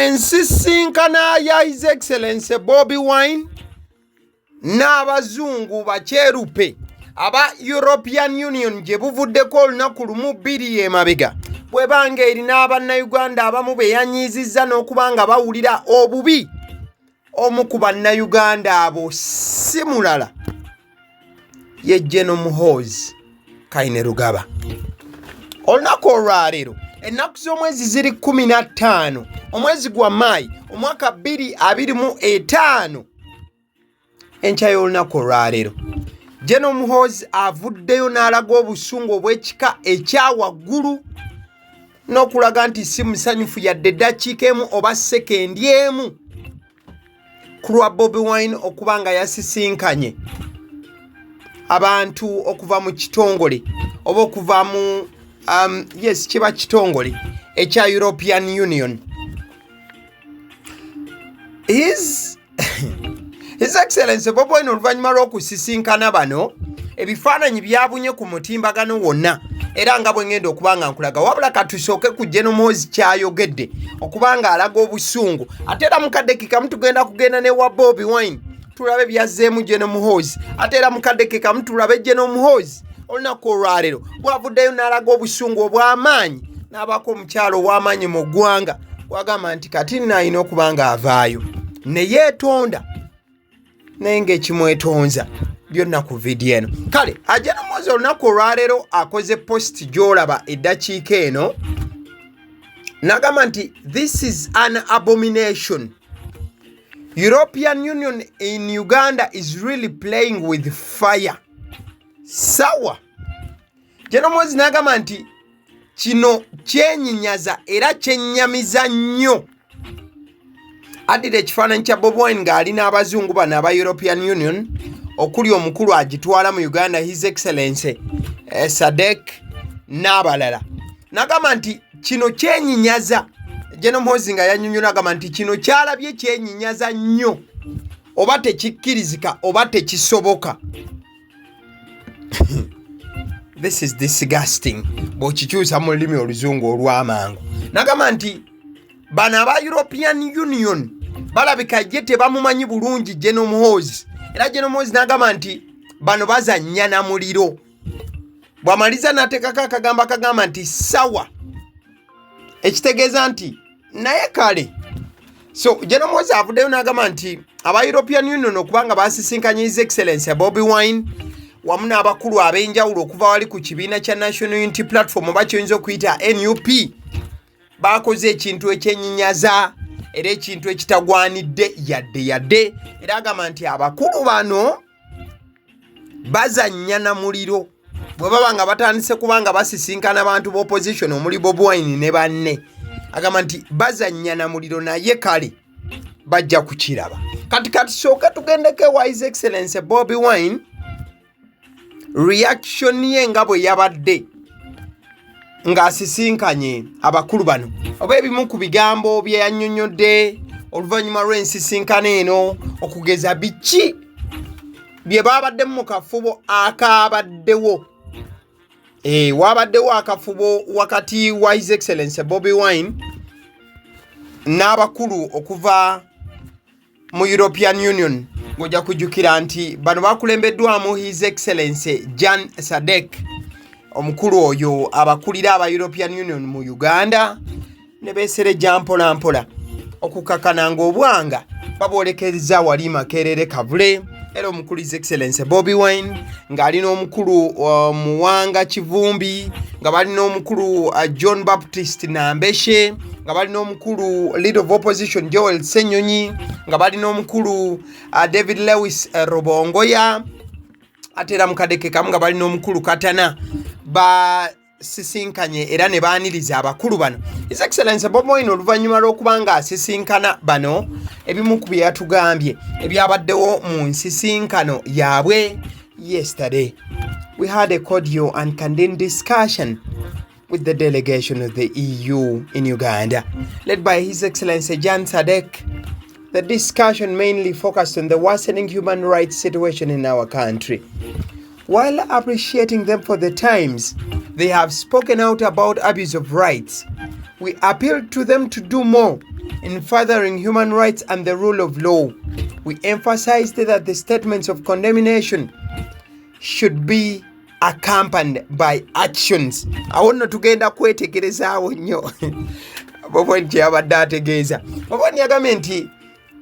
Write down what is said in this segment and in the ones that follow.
ensisinkana ya His Excellency Bobi Wine n'abazungu bakyerupe aba European Union gye buvuddeko olunaku lumu bbiri emabega bwebanga eri n'abannayuganda abamu beyanyiizizza n'okubanga bawulira obubi omu ku bannayuganda abo si mulala ye General Muhoozi Kainerugaba. Olunaku olwaleero ennaku z'omwezi ziri 15 omwezi gwa Maayi omwaka 2025 enkya y'olunaku olwaleero General Muhoozi avuddeyo n'alaga obusungu obw'ekika ekyawaggulu n'okulaga nti si musanyufu yadde eddakiika emu oba sekendi emu ku lwa Bobi Wine okuba nga yasisinkanye abantu okuva mu kitongole oba okuva mu kiba kitongole ekya European Union. His Excellency Bobi Wine oluvannyuma lw'okusisinkana bano ebifaananyi byabunye ku mutimbagano wonna era nga bwe ngenda okuba nga nkulaga wabula katusooke ku General Muhoozi kyayogedde okubanga alaga obusungu ate era mu kaddekika kamu tugenda kugenda ne wa Bobi Wine tulabe byazzeemu General Muhoozi ate era mu kaddekika kamu tulabe General Muhoozi olunaku olwaleero bw'avuddeyo n'alaga obusungu obw'amaanyi n'abaako omukyalo ow'amaanyi mu ggwanga bw'agamba nti kati nayina okuba nga avaayo ne yeetonda naye ng'ekimwetonza byonna ku vidiyo eno. Kale General Muhoozi olunaku olwaleero akoze post gy'olaba eddakiika eno n'agamba nti this is an abomination. European Union in Uganda is really playing with fire. Sawa. General Muhoozi n'agamba nti kino kyenyinyaza era kyennyamiza nnyo. Addira ekifaananyi kya Bobi Wine ng'ali n'abazungu bano aba European Union okuli omukulu agitwala mu Uganda His Excellency Sadek n'abalala. N'agamba nti kino kyenyinyaza. General Muhoozi nga yannyonnyola agamba nti kino kyalabye kyenyinyaza nnyo oba tekikkirizika oba tekisoboka. This is disgusting bw'okikyusa mu lulimi oluzungu olw'amangu. N'agamba nti bano aba European Union balabika ye tebamumanyi bulungi General Muhoozi era General Muhoozi n'agamba nti bano bazannya na muliro. Bw'amaliza n'ateekako akagamba nti sawa ekitegeeza nti naye kale. So General Muhoozi avuddeyo n'agamba nti aba European Union okubanga basisinkanye His Excellency Bobi Wine wamu n'abakulu ab'enjawulo okuva wali ku kibiina kya National Unity Platform oba kyoyinza okuyita NUP bakoze ekintu ekyenyinyaza era ekintu ekitagwanidde yadde era agamba nti abakulu bano bazannya na muliro bwe baba nga batandise kubanga basisinkana abantu b'opposition omuli Bobi Wine ne banne. Agamba nti bazannya na muliro naye kale bajja kukiraba. Kati sooka tugendeko ewa His Excellency Bobi Wine reaction ye nga bwe yabadde ng'asisinkanye abakulu bano oba ebimu ku bigambo bye yannyonnyodde oluvannyuma lw'ensisinkano eno okugeza biki bye babaddemu mu kafubo akaabaddewo. Wabaddewo akafubo wakati wa His Excellency Bobi Wine n'abakulu okuva mu European Union ng'ojja kujjukira nti bano bakulembeddwamu His Excellency Jan Sadek omukulu oyo abakulira aba European Union mu Uganda ne beeserejja mpola okukakana ng'obwanga baboolekeza wali Makerere Kavule era omukulu His Excellency Bobi Wine ng'ali n'omukulu Muwanga Kivumbi nga bali n'omukulu John Baptist Nambeshe nga bali n'omukulu Leader of Opposition Joel Senyonyi nga bali n'omukulu David Lewis Robongoya ate era mu kadeke kamu nga bali n'omukulu Katana basisinkanye era ne baaniriza abakulu bano. His Excellency Bobi Wine oluvannyuma lw'okuba nga asisinkana bano ebimu ku bye yatugambye ebyabaddewo mu nsisinkano yaabwe. Yesterday we had a cordial and candid discussion with the delegation of the EU in Uganda led by His Excellency Jan Sadek. The discussion mainly focused on the worsening human rights situation in our country. While appreciating them for the times they have spoken out about abuse of rights, we appealed to them to do more in furthering human rights and the rule of law. We emphasized that the statements of condemnation should be accompanied by actions. Awono tugenda kwetegerezaawo nnyo Bobi kyabadde ategeeza. Bobi yagambye nti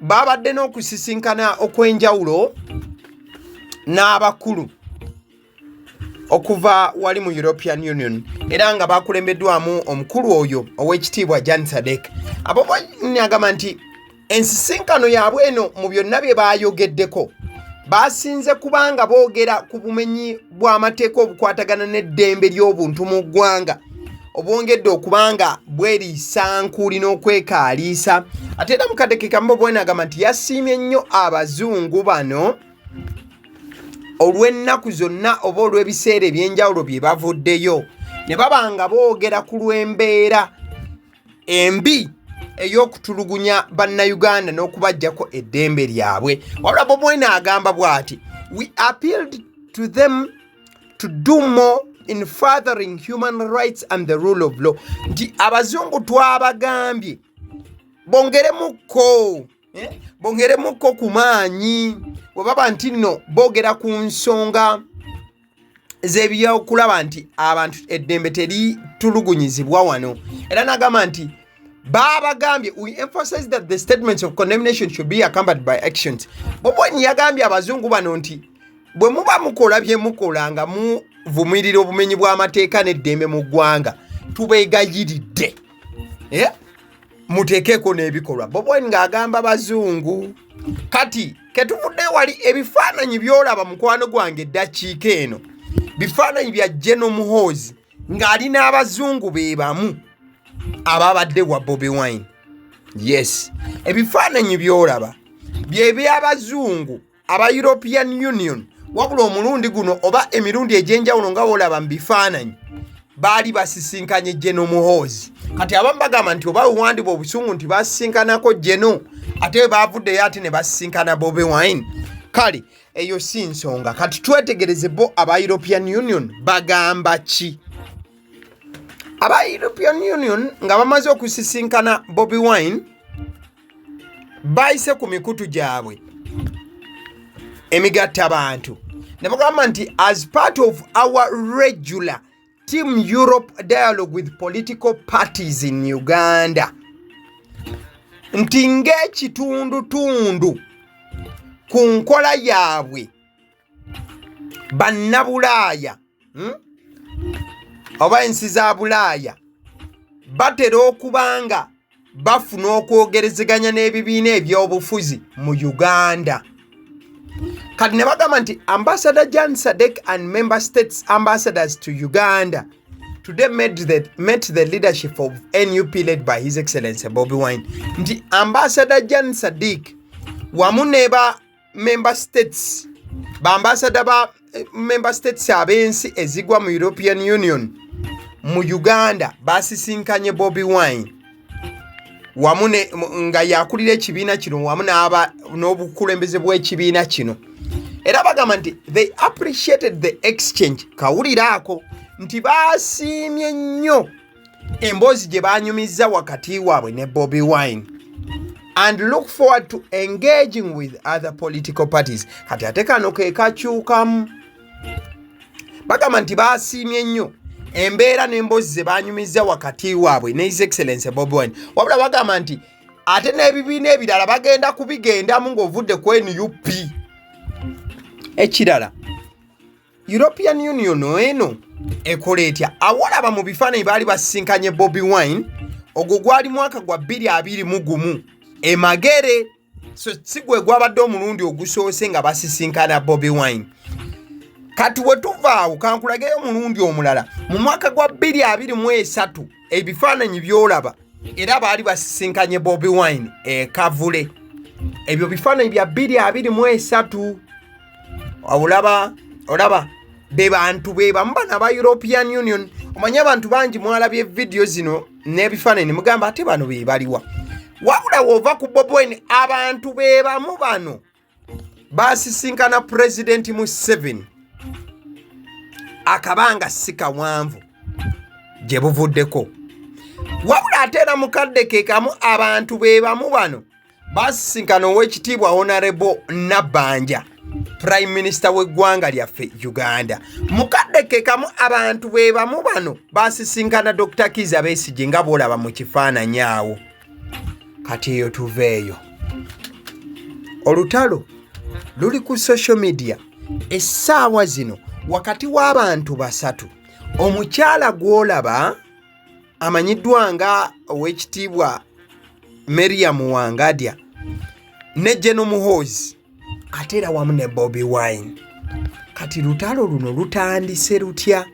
babadde n'okusisinkana okwenjawulo n'abakulu okuva wali mu European Union era nga bakulembeddwamu omukulu oyo ow'ekitiibwa Jan Sadek. Bobi yagamba nti ensisinkano yaabwe eno mu byonna bye baayogeddeko basinze kubanga boogera ku bumenyi bw'amateeka obukwatagana n'eddembe ly'obuntu mu ggwanga obwongedde okubanga bweriisa nkuuli n'okwekaaliisa. Ate era mukadeke kamu Bobi agamba nti yasiimye nnyo abazungu bano olw'ennaku zonna oba olw'ebiseera eby'enjawulo bye bavuddeyo ne baba nga boogera ku lw'embeera embi ey'okutulugunya bannayuganda n'okubaggyako eddembe lyabwe. Wabula Bobi agamba bw'ati, we appealed to them to do more in furthering human rights and the rule of law. Nti abazungu twabagambye bongeremukko ku maanyi bwe baba nti nno boogera ku nsonga z'ebyokulaba nti abantu eddembe teritulugunyizibwa wano. Era n'agamba nti babagambye, we emphasize that the statements of condemnation should be accompanied by actions. Bobi yagambye abazungu bano nti bwe muba mukola bye mukola nga muvumirira obumenyi bw'amateeka n'eddembe mu ggwanga tubeegayiridde muteekeko n'ebikolwa. Bobi ng'agamba bazungu kati ketuvudde wali ebifaananyi by'olaba mukwano gwange eddakiika eno bifaananyi bya Muhoozi ng'ali n'abazungu be bamu ababadde wa Bobi Wine. Yes, ebifaananyi by'olaba bye by'abazungu aba European Union, wabula omulundi guno oba emirundi egy'enjawulo nga bw'olaba mu bifaananyi baali basisinkanye Muhoozi. Kati abamu bagamba nti oba buwandiba obusungu nti basisinkanako ate baavuddeyo ate ne basisinkana Bobi Wine. Kale eyo si nsonga. Kati twetegereze bo aba European Union bagamba ki? Aba European Union nga bamaze okusisinkana Bobi Wine bayise ku mikutu gyabwe emigatta bantu ne bagamba nti as part of our regular Team Europe dialogue with political parties in Uganda, nti ng'ekitundutundu ku nkola yaabwe bannabulaaya oba ensi za Bulaaya batera okubanga bafuna okwogerezeganya n'ebibiina eby'obufuzi mu Uganda. Kati ne bagamba nti Ambassador Jan Sadek and member states ambassadors to Uganda today met the leadership of NUP led by His Excellency Bobi Wine. Nti Ambassador Jan Sadek wamu ne ba member states ab'ensi ezigwa mu European Union mu Uganda basisinkanye Bobi Wine wamu nga yakulira ekibiina kino wamu n'obukulembeze bw'ekibiina kino. Era bagamba nti they appreciated the exchange. Kawuliraako nti basiimye nnyo emboozi gye banyumizza wakati waabwe ne Bobi Wine and look forward to engaging with other political parties. Kati ate kano ke kakyukamu. Bagamba nti basiimye nnyo embeera n'emboozi ze banyumizza wakati waabwe ne His Excellency Bobi Wine. Wabula bagamba nti ate n'ebibiina ebirala bagenda kubigendamu ng'ovudde ku NUP. Ekirala European Union eno ekola etya? Awalaba mu bifaananyi baali basisinkanye Bobi Wine ogwo gwali mwaka gwa 2021 emagere, so si gwe gwabadde omulundi ogusoose nga basisinkana Bobi Wine. Kati we tuvaawo kankulageyo omulundi omulala mu mwaka gwa 2023 ebifaananyi by'olaba era baali basisinkanye Bobi Wine Kavule. Ebyo bifaananyi bya 2023 olaba be bantu be bamu bano aba European Union. Omanye abantu bangi mwalabye video zino n'ebifaananyi mugamba ate bano be baliwa. Wabula wova ku Bobi Wine abantu be bamu bano basisinkana President Museveni akabanga si kawanvu gye buvuddeko. wabula atera mukadde kekamu abantu be bamu bano basisinkana ow'ekitiibwa Honorable Nabbanja Prime Minister w'eggwanga lyaffe Uganda. Mukadde kekamu abantu be bamu bano basisinkana Dr. Kizza Besigye nga bw'olaba mu kifaananyi awo. Kati eyo tuveeyo. Olutalo luli ku social media essaawa zino wakati w'abantu basatu. Omukyala gw'olaba amanyiddwa nga ow'ekitiibwa Miriam Wangadya ne General Muhoozi ate era wamu ne Bobi Wine. Kati lutalo luno lutandise lutya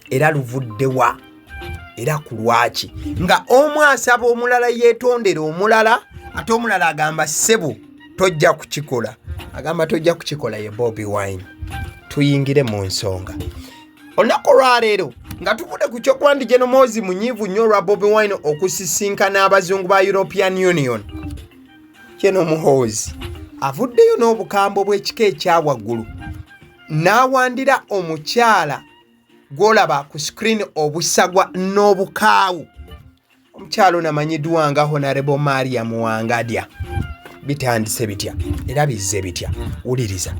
era luvuddewa era ku lwaki nga omu asaba omulala yeetondera omulala ate omulala agamba ssebo tojja kukikola, agamba tojja kukikola ye Bobi Wine. Tuyingire mu nsonga. Olunaku olwaleero nga tuvudde ku kyokuba ndi General Muhoozi munyiivu nnyo olwa Bobi Wine okusisinkana abazungu ba European Union. General Muhoozi avuddeyo n'obukambo bw'ekika ekyawaggulu n'awandira omukyala gw'olaba ku screen obusagwa n'obukaawu. Omukyala ono amanyiddwa nga Honorable Mariam Wangadya. Bitandise bitya era bizze bitya? Wuliriza.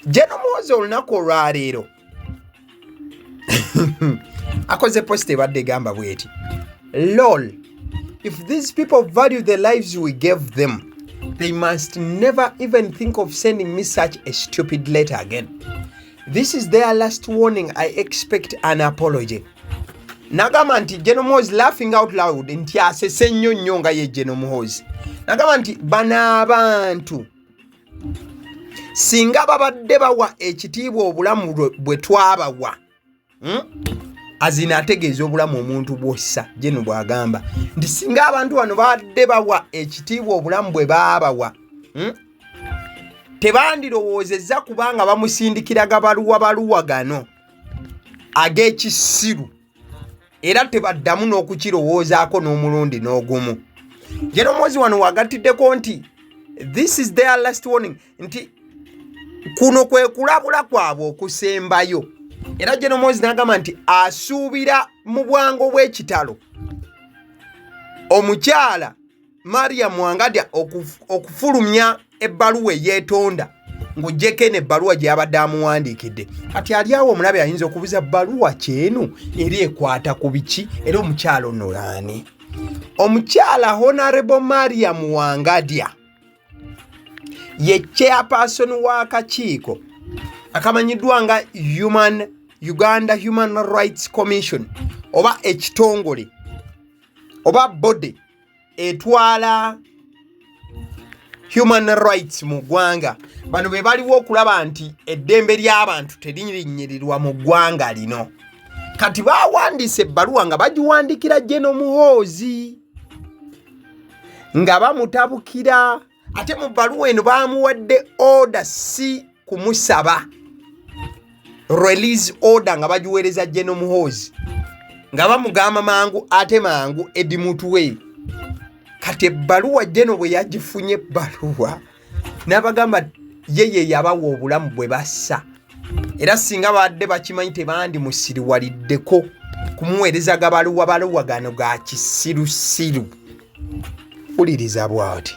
General Muhoozi olunaku olwaleero akoze post ebadde egamba bweti, lol, if these people value the lives we gave them, they must never even think of sending me such a stupid letter again. This is their last warning. I expect an apology. Nagamba nti General Muhoozi laughing out loud nti asese nnyo nnyo nga ye General Muhoozi. Nagamba nti bana abantu singa babadde bawa ekitiibwa obulamu bwe twabawa, azina ategeeza obulamu omuntu bwossa. Jeno bwagamba nti singa abantu bano badde bawa ekitiibwa obulamu bwe baabawa, tebandirowoozezza kubanga bamusindikiraga baluwa gano ag'ekisiru era tebaddamu n'okukirowoozaako n'omulundi n'ogumu. Jeno Muhoozi wano wagattideko nti this is their last warning, nti kuno kwe kulabula kwabwe okusembayo. Era General Muhoozi n'agamba nti asuubira mu bwango bw'ekitalo omukyala Mariam Wangadya okufulumya ebbaluwa eyeetonda ng'oggyeko n'ebbaluwa gye yabadde amuwandiikidde. Kati ali awo omulabe ayinza okubuza bbaluwa kyenu eri ekwata ku biki era omukyala ono laani? Omukyala Honorable Mariam Wangadya ye chairperson w'akakiiko akamanyiddwa nga Uganda Human Rights Commission oba ekitongole oba body etwala human rights mu ggwanga. Bano be baliwo okulaba nti eddembe ly'abantu terinnyirirwa mu ggwanga lino. Kati bawandiise ebbaluwa nga bagiwandikira General Muhoozi nga bamutabukira, ate mu bbaluwa eno bamuwadde order si kumusaba, release order nga bagiweereza General Muhoozi nga bamugamba mangu ate mangu edimutuwe. Kati ebbaluwa General bwe yagifunye ebbaluwa n'abagamba yeye yabawa obulamu bwe bassa, era singa badde bakimanyi tebandimusiriwaliddeko kumuweereza baluwa gano ga kisirusiru. Uliriza bwati.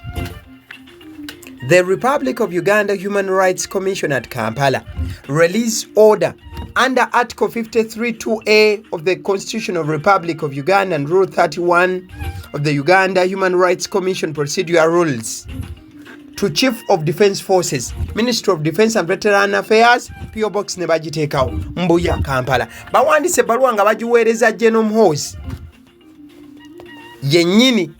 The Republic of Uganda Human Rights Commission at Kampala released order under Article 53(2)A of the Constitution of Republic of Uganda and Rule 31 of the Uganda Human Rights Commission Procedure Rules to Chief of Defence Forces, Ministry of Defence and Veteran Affairs, PO Box ne bagiteekawo Mbuya, Kampala. Bawandise ebbaluwa nga bagiweereza General Muhoozi yennyini.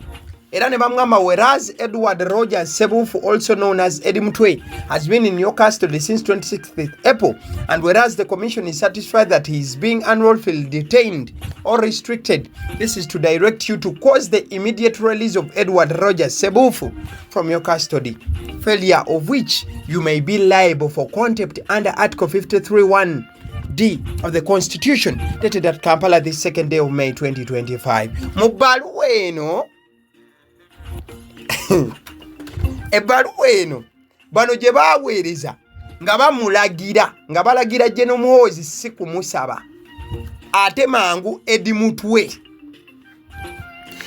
Era ne bamugamba, whereas Edward Rogers Sebufu, also known as Eddie Mutwe, has been in your custody since 26th April, and whereas the commission is satisfied that he is being unlawfully detained or restricted, this is to direct you to cause the immediate release of Edward Rogers Sebufu from your custody, failure of which you may be liable for contempt under Article 53(1)D of the Constitution, dated at Kampala this 2nd day of May 2025. Mubaluwa eno ebbaluwa eno bano gye baaweereza nga bamulagira General Muhoozi si kumusaba ate mangu edimutwe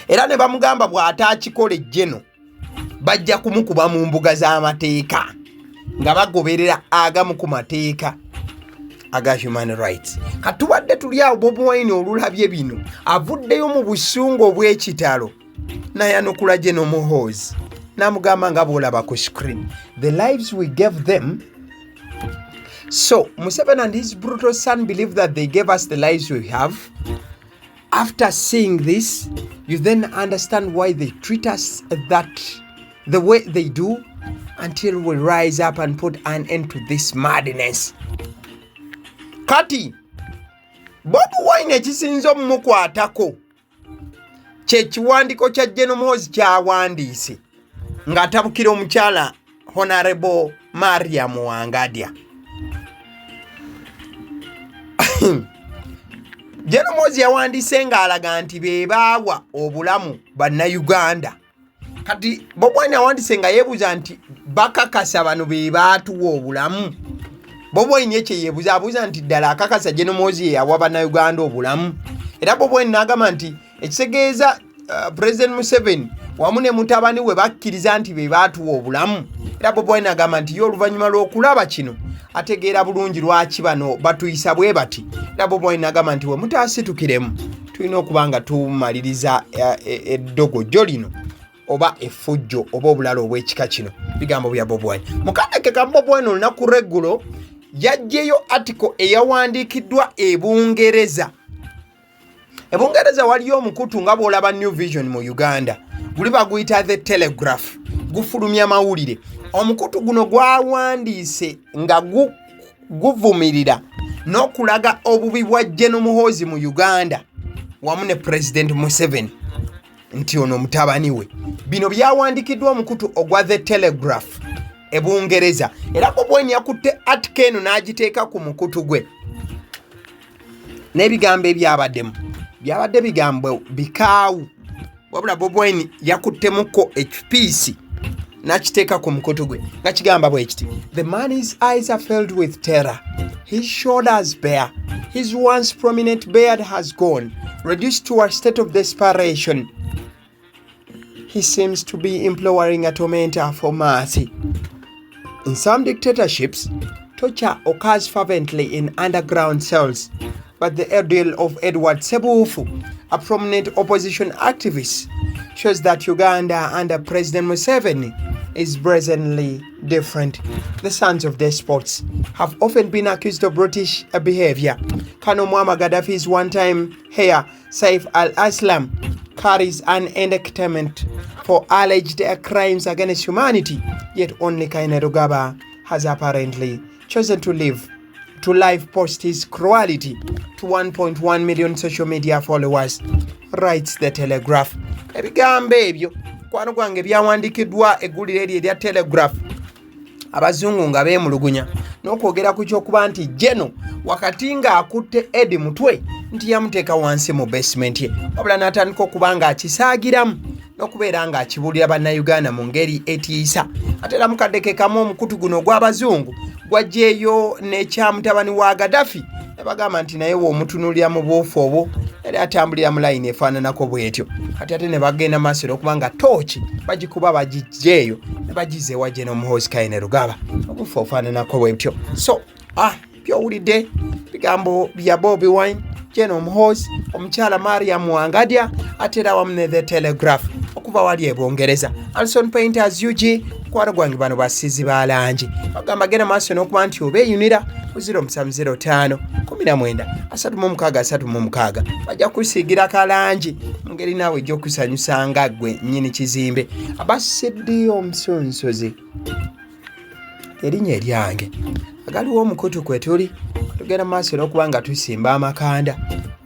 era ne bamugamba bw'ataakikola ejjeno bajja kumukuba mu mbuga z'amateeka nga bagoberera agamu ku mateeka aga human rights. Katubadde tuli awo Bobi Wine olulabye bino avuddeyo mu busungu obw'ekitalo nayanukula General Muhoozi namugamba nga bw'olaba ku screen, the lives we gave them. So Museveni and his brutal son believe that they gave us the lives we have. After seeing this, you then understand why they treat us the way they do, until we rise up and put an end to this madness. Kati Bobi Wine ekisinza omumukwatako kye kiwandiiko kya General Muhoozi kyawandiise ng'atabukira omukyala Honorable Mariam Wangadya. General Muhoozi yawandiise ng'alaga nti be baawa obulamu bannayuganda. Kati Bobi Wine yawandiise nga yeebuuza nti bakakasa bano be baatuwa obulamu. Bobi Wine ekye yeebuuza abuuza nti ddala akakasa General Muhoozi yawa bannayuganda obulamu. Era Bobi Wine n'agamba nti ekitegeeza President Museveni wamu ne mutabani we bakkiriza nti be baatuwa obulamu. Era Bobi Wine agamba nti ye oluvannyuma lw'okulaba kino ategeera bulungi lwaki bano batuyisa bwe bati. Era Bobi Wine agamba nti we mutaasitukiremu tulina okuba nga tumaliriza eddogojo lino oba effujjo oba obulala obw'ekika kino. Bigambo bya Bobi Wine. Mukandeke ka Bobi Wine olunaku lw'eggulo yaggyeyo article eyawandiikiddwa Ebungereza. Ebungereza waliyo omukutu nga bw'olaba New Vision mu Uganda guli baguyita The Telegraph, gufulumya mawulire. Omukutu guno gwawandiise nga guvumirira n'okulaga obubi bwa General Muhoozi mu Uganda wamu ne President Museveni nti ono mutabani we. Bino byawandikiddwa omukutu ogwa The Telegraph Ebungereza. Era Bobi Wine yakutte article eno n'agiteeka ku mukutu gwe n'ebigambo ebyabaddemu byabadde bigambo bikaawu, wabula Bobi Wine yakuttemuko ekipiisi n'akiteeka ku mukutu gwe nga kigamba bwe kiti: The man's eyes are filled with terror, his shoulders bare, his once prominent beard has gone, reduced to a state of desperation. He seems to be imploring a tormentor for mercy. In some dictatorships, torture occurs fervently in underground cells, but the ordeal of Edward Sebufu, a prominent opposition activist, shows that Uganda under President Museveni is brazenly different. The sons of despots have often been accused of brutish behavior. Colonel Muammar Gaddafi's one-time heir, Saif al-Islam, carries an indictment for alleged crimes against humanity, yet only Kainerugaba has apparently chosen to live post his cruelty to 1.1 million social media followers, writes The Telegraph. Ebigambo ebyo kwano gwange byawandikiddwa eggulire eryo erya Telegraph, abazungu nga beemulugunya n'okwogera ku kyokuba nti Jeno wakati nga akutte Edi mutwe nti yamuteeka wansi mu basement ye, wabula n'atandika okuba nga akisaagiramu n'okubeera nga akibuulira bannayuganda mu ngeri etiisa. Ate era mukaddeke kamu omukutu guno ogw'abazungu gwajjeeyo n'ekyamutabani wa Gaddafi ne bagamba nti naye w'omutunuulira mu bwofu obwo yali atambulira mu layini efaananako bw'etyo. Kati ate ne bagenda maaso okuba nga tooki bagikuba bagiggyeeyo ne bagize wa General Muhoozi Kainerugaba obufu ofaananako bw'etyo. So byowulidde bigambo bya Bobi Wine, General Muhoozi, omukyala Mariam Wangadya, ate era wamu ne The Telegraph okuva wali Ebungereza. Alison Painters UG kwano gwange bano basizi balangi bagamba genda maaso n'okuba nti obeeyunira ku 0705 19 36 bajja kusiigira kalangi mu ngeri naawe ejj'okusanyusa nga ggwe nnyini kizimbe. Abasiddi omusunsozi erinnya eryange agaliwo omukutu kwe tuli tugenda maaso n'okuba nga tusimba amakanda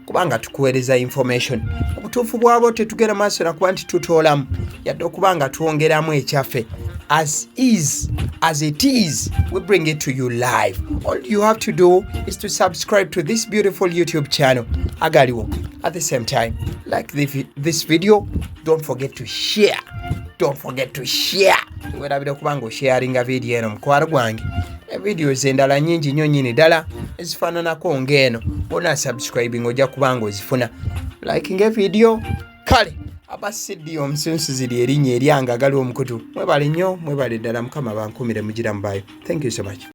kubanga tukuweereza information. Obutuufu bwabo tetugenda maaso nakuba nti tutoolamu yadde okuba nga twongeramu ekyaffe. As it is, we bring it to you live. All you have to do is to subscribe to this beautiful YouTube channel, AGALIWO. At the same time, like this video, don't forget to share. Werabira kubanga osharinga video eno mukwano gwange. Videos endala nyingi nnyo nnyini ddala ezifaananako ng'eno. Bona subscribing ojja kubanga ozifuna. Liking a video, kale agamba Sidi omusunsuzi erinnya eryange agaliwo omukutu mwebale nnyo mwebale ddala mukama bankumire mugira mubayo. Thank you so much.